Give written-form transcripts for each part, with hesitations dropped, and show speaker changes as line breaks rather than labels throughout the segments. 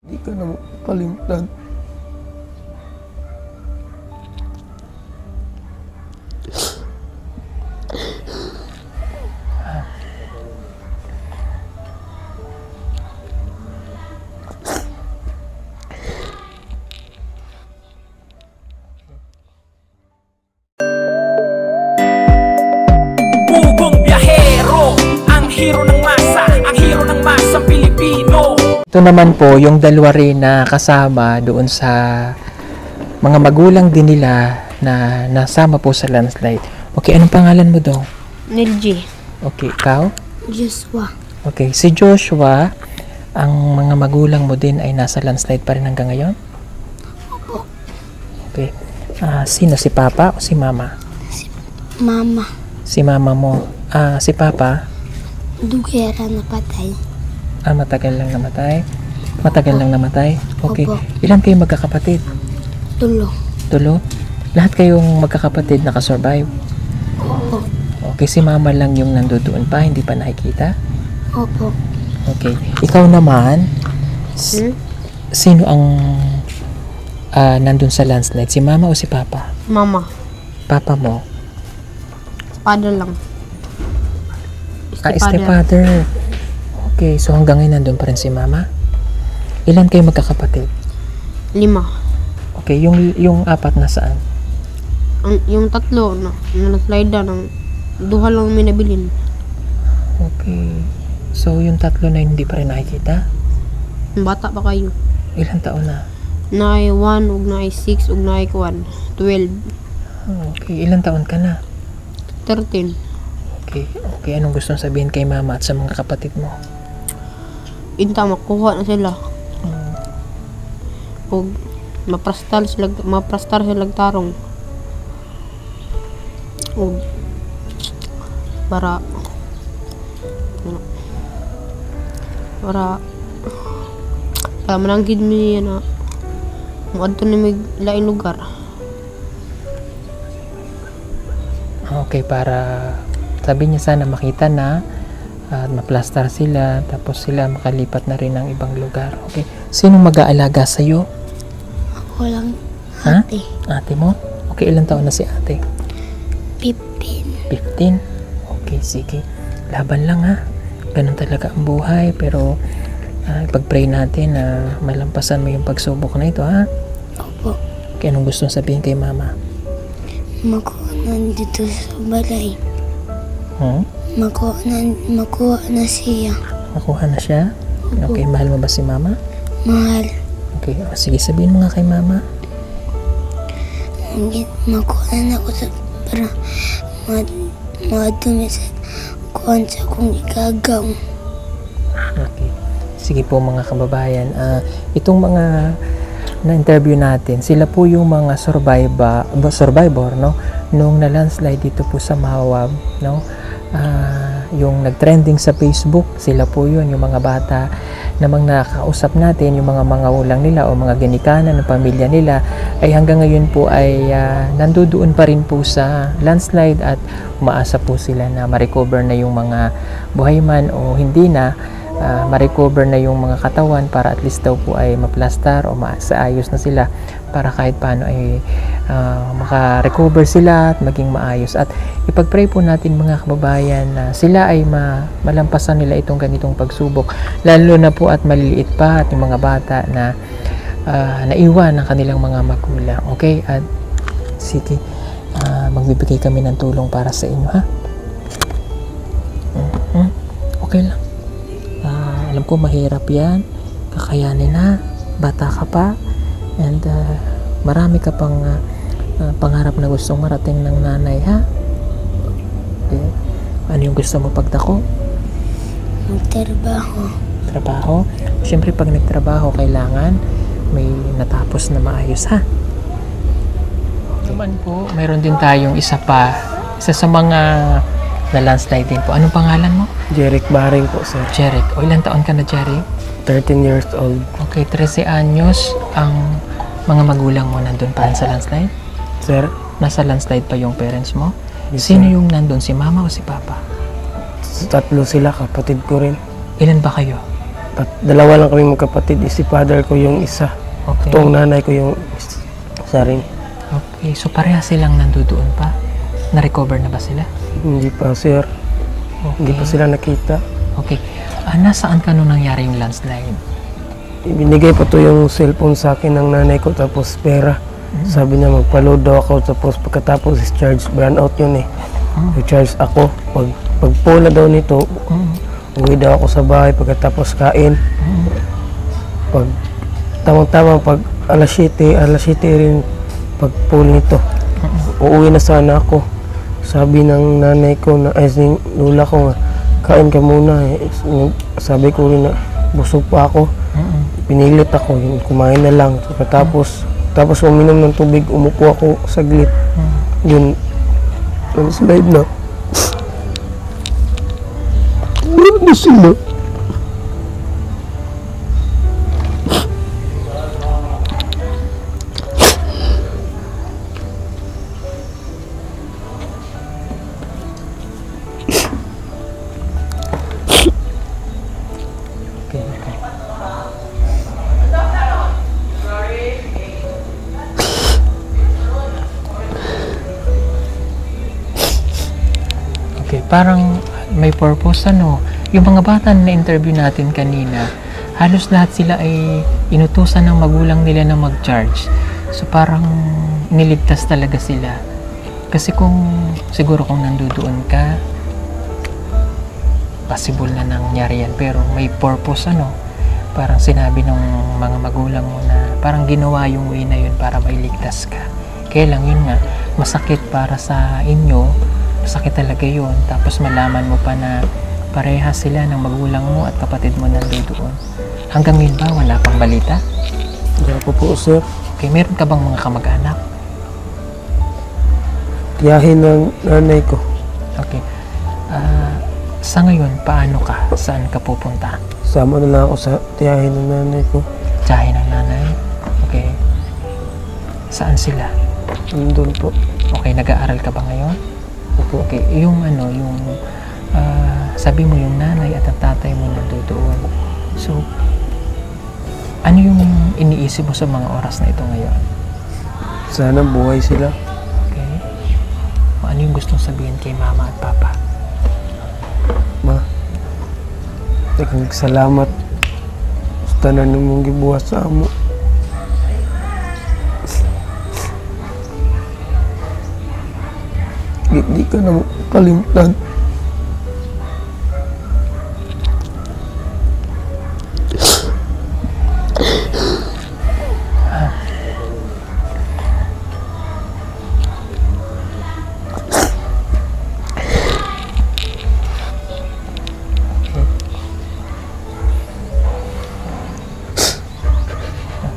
Hindi ka na makalimutan.
Bugong biyahero, ang hero ng masa, ang hero ng masang Pilipino.
Ito naman po yung dalawa rin na kasama doon sa mga magulang din nila na nasama po sa landslide. Okay, anong pangalan mo daw?
Nilji.
Okay, ikaw?
Joshua.
Okay, si Joshua, ang mga magulang mo din ay nasa landslide pa rin hanggang ngayon?
Opo.
Okay. Sino? Si Papa o si Mama?
Mama.
Si Mama mo. Si Papa?
Dugera na patay.
Matagal lang namatay? Matagal lang namatay? Okay.
Opo.
Ilan kayo magkakapatid?
Tulo.
Tulo? Lahat kayong magkakapatid nakasurvive?
Opo.
Okay, si Mama lang yung nandoon pa, hindi pa nakikita?
Opo.
Okay. Ikaw naman, sino ang nandun sa landslide? Si Mama o si Papa?
Mama.
Papa mo?
Father lang.
Stepfather. Okay, so hanggang ngayon nandun pa rin si Mama? Ilan kayo magkakapatid?
5.
Okay, yung apat na saan?
Yung tatlo na slide ng duha lang may nabilin.
Okay. So yung tatlo na hindi pa rin nakikita?
Bata pa kayo.
Ilang taon na?
Naay 1 ug naay 6 ug naay 1. 12.
Okay, ilang taon ka na?
13.
Okay, okay. Anong gusto sabihin kay Mama at sa mga kapatid mo?
Inta makuha na sila. Ug maprastar sila tarong. Ug para mananggid mi na moadto ni mig lain lugar.
Okay, para sabi niya sana makita na at maplastar sila tapos sila makalipat na rin ng ibang lugar. Okay. Sinong mag-aalaga sa iyo?
Ako lang,
Ha?
ate.
Ate mo? Okay, ilang taon na si ate?
15.
15? Okay, sige. Laban lang ha. Ganun talaga ang buhay pero ipag-pray natin na malampasan mo yung pagsubok na ito ha.
Opo.
Okay, anong gusto sabihin kay Mama?
Makuha na dito sa balay. Makuha na siya.
Makuha na siya? Okay, mahal mo ba si Mama?
Mahal.
Okay, sige, sabihin mo nga kay Mama.
Makuha na ako sa para madumi sa kuhan sa kong igagaw.
Okay. Sige po mga kababayan, itong mga na-interview natin, sila po yung mga survivor, no? Nung na-landslide dito po sa Mawab, no? Yung nag-trending sa Facebook, sila po yun, yung mga bata namang nakakausap natin, yung mga ulang nila o mga ginikanan ng pamilya nila, ay hanggang ngayon po ay nandoon pa rin po sa landslide at umaasa po sila na ma-recover na yung mga buhay man o hindi na, ma-recover na yung mga katawan para at least daw po ay maplastar o maayos na sila para kahit paano ay maka-recover sila at maging maayos. At ipag-pray po natin mga kababayan na sila ay malampasan nila itong ganitong pagsubok, lalo na po at maliliit pa at yung mga bata na naiwan ng kanilang mga magulang. Okay? At sige, magbibigay kami ng tulong para sa inyo ha. Okay lang. Alam ko mahirap yan, kakayanin na, bata ka pa, and marami ka pang pangarap na gustong marating ng nanay ha. Okay. Ano yung gusto mo pagdako?
Magtrabaho.
Trabaho? Siyempre pag nagtrabaho kailangan may natapos na maayos ha. Naman po, mayroon din tayong isa sa mga na landslide din po. Anong pangalan mo?
Jeric Baring po, sir.
Jeric. O ilang taon ka na, Jeric?
13 years old.
Okay, 13 anyos. Ang mga magulang mo nandun pa rin sa landslide?
Sir?
Nasa landslide pa yung parents mo?
Yes,
Sino
sir.
yung nandun? Si mama o si papa?
Tatlo sila, kapatid ko rin.
Ilan ba kayo?
At dalawa lang kami magkapatid. Si father ko yung isa.
Okay.
Itong nanay ko yung isa rin.
Okay, so pareha silang nandoon pa? Na-recover na ba sila?
Hindi pa, sir. Hindi pa sila nakita.
Okay. Nasaan ka nung nangyari yung landslide?
Ibinigay pa to yung cellphone sa akin ng nanay ko tapos pera. Sabi niya magpa-load daw ako tapos pagkatapos is-charge brand out yun eh. I-charge ako. Pag pula daw nito, uwi daw ako sa bahay pagkatapos kain. Pag tamang-tamang pag alas 7 rin pag pula nito. Uuwi na sana ako. Sabi ng nanay ko na ay ng lula ko nga, kain ka muna eh. Sabi ko rin na busog pa ako. Pinilit ako, yun, kumain na lang. Tapos uminom ng tubig, umupo ako saglit. Yun, slide na. Wala na sila.
Okay, okay. Okay, parang may purpose ano. Yung mga bata na interview natin kanina, halos lahat sila ay inutusan ng magulang nila na mag-charge. So parang niligtas talaga sila. Kasi siguro kung nandoon ka, possible na nangyari yan. Pero may purpose ano. Parang sinabi ng mga magulang mo na parang ginawa yung way na yun para mailigtas ka. Kaya lang yun nga, masakit para sa inyo. Masakit talaga yun. Tapos malaman mo pa na pareha sila ng magulang mo at kapatid mo nandoon. Hanggang ngayon ba wala pang balita?
Wala po po, sir.
Okay, meron ka bang mga kamag-anak?
Tiyahin ng nanay ko.
Okay. Sa ngayon, paano ka? Saan ka pupunta?
Sama na lang ako sa tiyahin ng nanay ko.
Tiyahin ng nanay? Okay. Saan sila?
Nandun po.
Okay, nag-aaral ka ba ngayon?
Opo.
Okay, yung sabi mo yung nanay at ang tatay mo nandoon. So, ano yung iniisip mo sa mga oras na ito ngayon?
Sana buhay sila.
Okay? O ano yung gustong sabihin kay mama at papa?
Ma, daghang salamat sa tanan mong gibuhat sa amo. Di ka na kalimtan.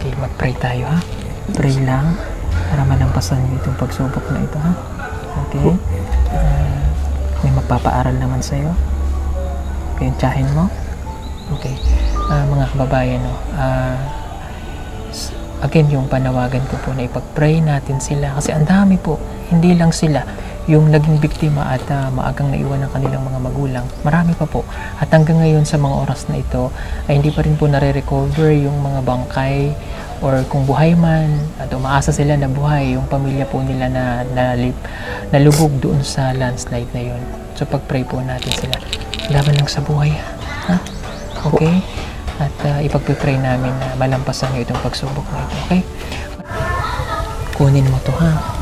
Okay, mag-pray tayo ha. Pray lang para malampasan niyo itong pagsubok na ito ha. Okay? May magpapaaral naman sa'yo. Okay, yung tiyahin mo. Okay. Mga kababayan, no? Again, yung panawagan ko po na ipag-pray natin sila. Kasi ang dami po, hindi lang sila yung naging biktima at maagang naiwan ng kanilang mga magulang. Marami pa po. At hanggang ngayon sa mga oras na ito, ay hindi pa rin po nare-recover yung mga bangkay or kung buhay man at umaasa sila na buhay yung pamilya po nila na nalubog doon sa landslide na yun. So pag-pray po natin sila. Laban lang sa buhay. Ha? Okay? At ipag-pray namin na malampasan nyo itong pagsubok na ito. Okay? Kunin mo to ha.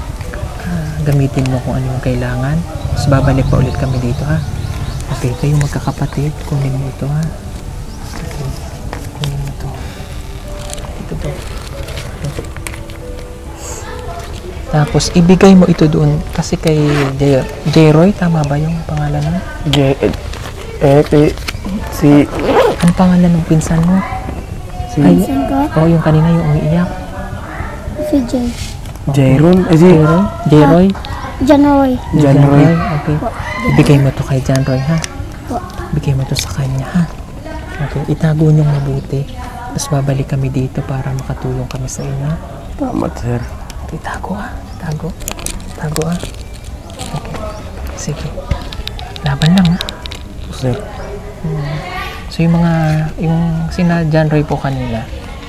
Gamitin mo kung ano yung kailangan. Tapos babalik pa ulit kami dito ha. Okay, kayong magkakapatid, kunin mo ito ha. Okay, kunin mo to. Ito po. Tapos ibigay mo ito doon kasi kay J-Roy, tama ba yung pangalan mo?
Si
Ano pangalan ng pinsan mo?
Pinsan ko?
Oo, yung kanina yung umiiyak.
Si Jay.
Jairon.
J-Roy?
Janoy.
John Roy.
Okay. Ibigay mo to kay John Roy, ha? Ibigay mo to sa kanya, ha? Okay. Itago niyong mabuti. Tapos babalik kami dito para makatulong kami sa inyo.
Salamat, sir.
Itago, ha? Tago. Tago, ha? Okay. Sige. Laban lang, ha?
Sir.
So yung sina John Ray po kanina,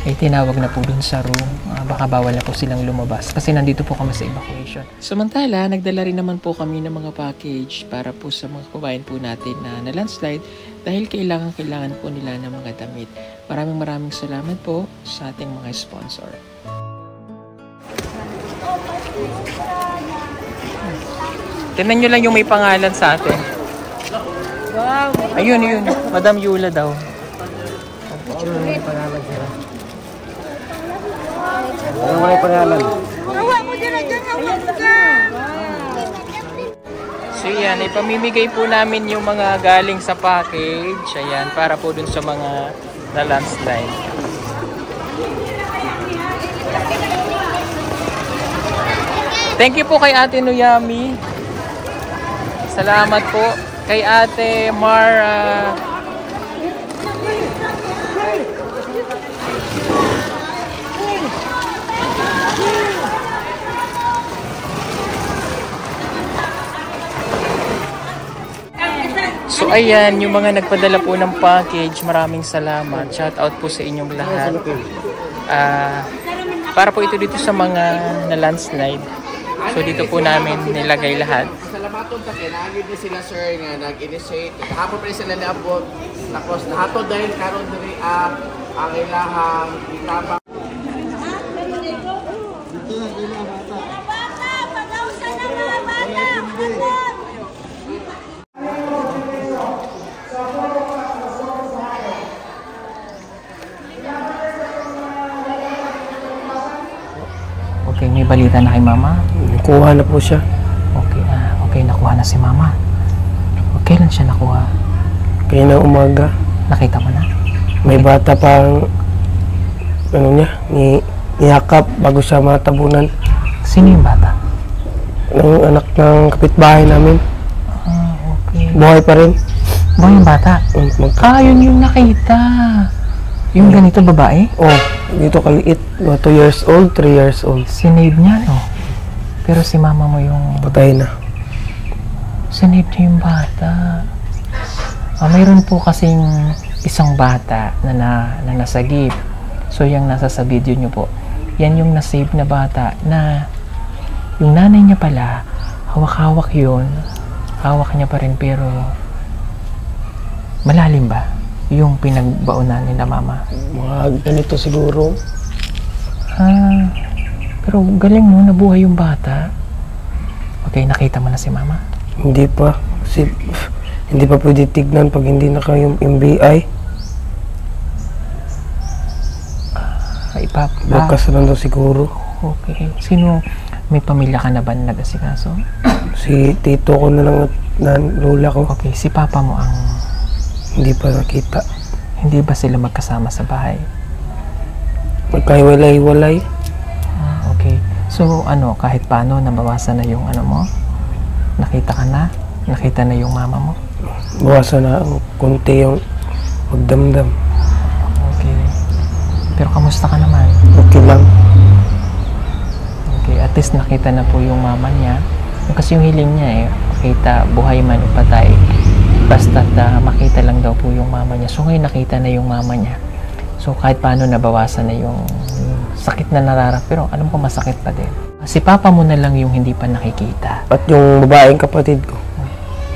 ay tinawag na po dun sa room. Baka bawal na po silang lumabas kasi nandito po kami sa evacuation. Samantala, nagdala rin naman po kami ng mga package para po sa mga kababayan po natin na landslide dahil kailangan po nila ng mga damit. Maraming salamat po sa ating mga sponsor. Tingnan nyo lang yung may pangalan sa atin. Ayun, Madam Yula daw.
May pangalan sila. May pangalan.
So yan, ipamimigay po namin yung mga galing sa package. Ayan, para po dun sa mga na-landslide. Thank you po kay Ate Nuyami. Salamat po kay Ate Mara. So ayan, yung mga nagpadala po ng package, maraming salamat. Shout out po sa inyong lahat. Para po ito dito sa mga na-landslide. So dito po namin nilagay lahat.
Salamaton sa kinagid ni sila sir nga nag-initiate. Kahapon pa rin sila naabot. Tapos nahatod dahil karon diri ang ilahang itama.
Okay, may balita na kay Mama.
Nakuha na po siya.
Okay, nakuha na si Mama. Kailan siya nakuha?
Kaya na umaga.
Nakita mo na?
May bata pang niyakap bago siya matabunan.
Sino yung bata?
Ng anak ng kapitbahay namin.
Okay.
Buhay pa rin.
Buhay yung bata? Yun yung nakita. Yung ganito babae?
Dito kaliit. 2 years old, 3 years old.
Sinave niya, no? Pero si Mama mo yung...
Patay na.
Sinave niya yung bata. Mayroon po kasing isang bata na nasagip. So, yung nasa sa video nyo po, yan yung nasave na bata na yung nanay niya pala, hawak-hawak yun. Hawak niya pa rin pero malalim ba yung pinagbaunan nila Mama?
Mga ganito siguro.
Pero galing no, nabuhay yung bata. Okay, nakita mo na si Mama?
Hindi pa. Kasi hindi pa pwede tignan pag hindi naka yung MBI. Bukas na lang daw siguro.
Okay. Sino, may pamilya ka na ba na nag-asikaso?
Si tito ko na lang at lola ko.
Okay, si Papa mo ang...
Hindi pa nakita.
Hindi ba sila magkasama sa bahay?
Magkahiwalay-walay.
Okay. So, kahit paano, nabawasan na yung mo? Nakita ka na? Nakita na yung mama mo?
Bawasan na ang konti yung magdamdam.
Okay. Pero kamusta ka naman?
Okay lang.
Okay, at least nakita na po yung mama niya. Kasi yung hiling niya makita buhay man o patay. Basta't makita lang daw po yung mama niya. So ngayon nakita na yung mama niya. So kahit paano nabawasan na yung sakit na nararamdaman. Pero alam ko masakit pa din. Si Papa mo na lang yung hindi pa nakikita.
At yung babaeng kapatid ko.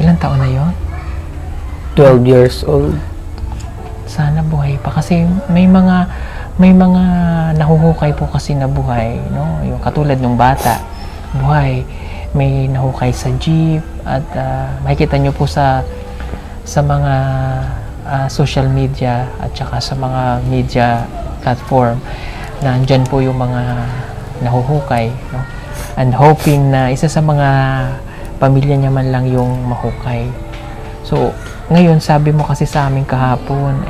Ilang taon na yon?
12 years old.
Sana buhay pa. Kasi may mga nahuhukay po kasi na buhay. No? Yung katulad ng bata. Buhay. May nahukay sa jeep. At makikita nyo po sa mga social media at saka sa mga media platform na andyan po yung mga nahuhukay, no? And hoping na isa sa mga pamilya niya man lang yung mahukay. So, ngayon sabi mo kasi sa amin kahapon,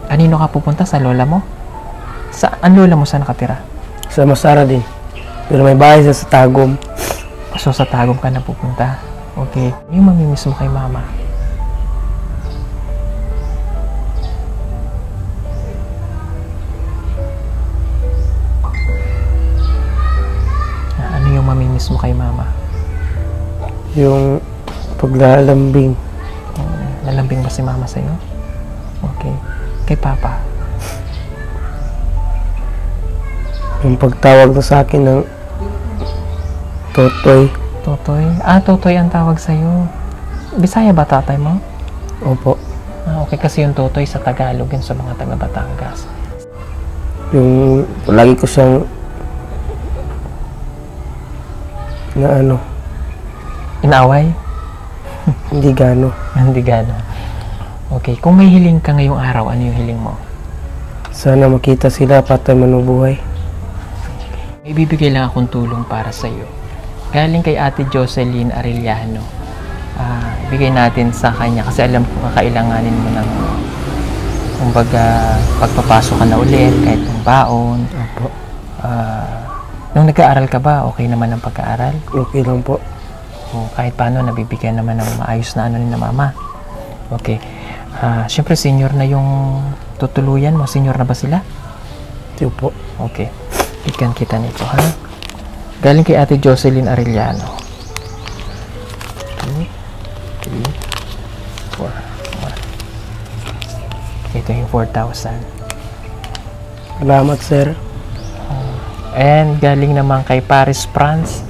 kanino ka pupunta? Sa lola mo? Ang lola mo saan nakatira?
Sa Masara din. Pero may bahay sa Tagum.
So, sa Tagum ka na pupunta? Okay. Yung mamimiss mo kay Mama? Yung mamimiss mo kay Mama?
Yung paglalambing.
Nalambing ba si Mama sa'yo? Okay. Kay Papa?
Yung pagtawag ko sa akin ng Totoy.
Totoy? Totoy ang tawag sa'yo. Bisaya ba tatay mo?
Opo.
Okay, kasi yung Totoy sa Tagalog yun sa mga taga Batangas.
Yung lagi ko siyang na ano,
Inaaway?
hindi gano.
Hindi gano'n. Okay, kung may hiling ka ngayong araw, ano yung hiling mo?
Sana makita sila patay manubuhay.
May bibigay lang akong tulong para sa iyo. Galing kay Ate Jocelyn Arellano. Bigay natin sa kanya kasi alam ko kakailanganin mo ng kumbaga pagpapasok ka na ulit kahit ng baon.
Opo.
Nung nag-aaral ka ba, okay naman ang pag-aaral?
Okay lang po.
O kahit paano, nabibigyan naman ng maayos na ano ni na mama. Okay. Siyempre, senior na yung tutuluyan mo. Senior na ba sila?
Tiyo po.
Okay. Bigyan kita nito, ha? Galing kay Ate Jocelyn Arellano. 2, 3, 4, 1. Ito yung 4,000.
Salamat, sir.
And galing naman kay Paris France,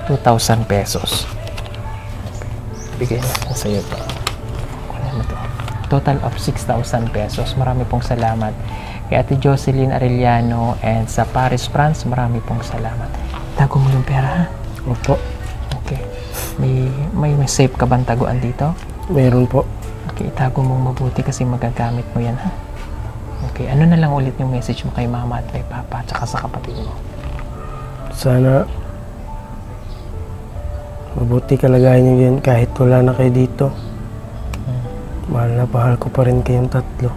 2,000 pesos. Bigay natin sa iyo to. Kunin mo to. Total of 6,000 pesos. Marami pong salamat. Kay Ate Jocelyn Arellano and sa Paris France, marami pong salamat. Tago mo yung pera, ha?
Opo.
Okay. May safe ka bang taguan dito?
Meron po.
Okay, itago mo mabuti kasi magagamit mo yan, ha? Okay, ano na lang ulit yung message mo kay mama at kay papa at saka sa kapatid mo?
Sana mabuti kalagayan niyo yan kahit wala na kayo dito. Mahal na mahal ko pa rin kayong tatlo.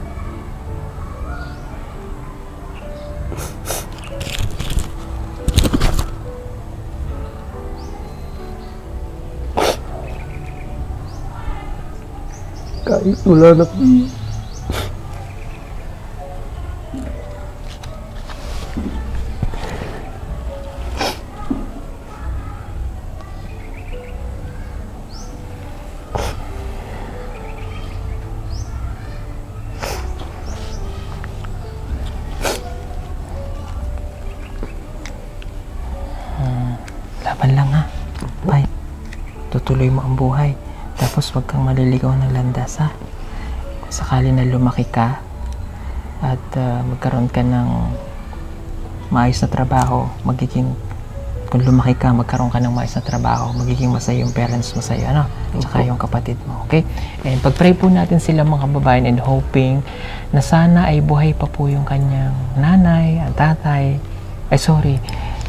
Kahit wala na po.
Laban lang, ha? Bye. Tutuloy mo ang buhay. Tapos wag kang maliligaw ng landas, ha? Kung sakali na lumaki ka at magkaroon ka ng maayos na trabaho, kung lumaki ka, magkaroon ka ng maayos na trabaho, magiging masaya yung parents mo sa'yo, ano? Tsaka yung kapatid mo, okay? And pag-pray po natin sila mga kababayan and hoping na sana ay buhay pa po yung kanyang nanay, ang tatay.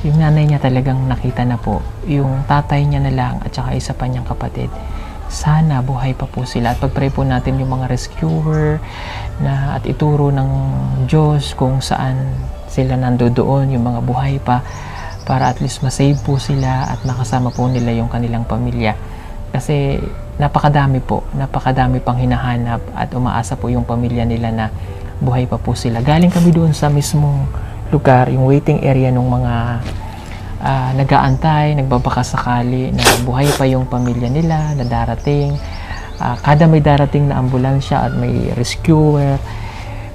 Yung nanay niya talagang nakita na po. Yung tatay niya na lang at saka isa pa niyang kapatid. Sana buhay pa po sila. At pag-pray po natin yung mga rescuer at ituro ng Diyos kung saan sila nandoon, yung mga buhay pa, para at least masave po sila at makasama po nila yung kanilang pamilya. Kasi napakadami pang hinahanap at umaasa po yung pamilya nila na buhay pa po sila. Galing kami doon sa mismong lugar, yung waiting area ng mga nag-aantay, nagbabaka sakali na buhay pa yung pamilya nila na darating. Kada may darating na ambulansya at may rescuer,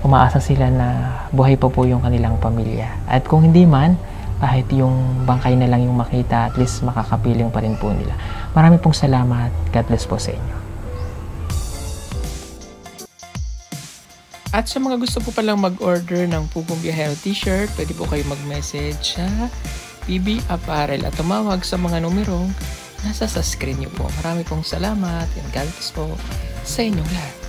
umaasa sila na buhay pa po yung kanilang pamilya. At kung hindi man, kahit yung bangkay na lang yung makita, at least makakapiling pa rin po nila. Marami pong salamat. God bless po sa inyo. At sa mga gusto po palang mag-order ng Pugong Biyahero t-shirt, pwede po kayo mag-message sa PB Apparel at tumawag sa mga numerong nasa sa screen nyo po. Marami pong salamat and God bless po sa inyong lahat.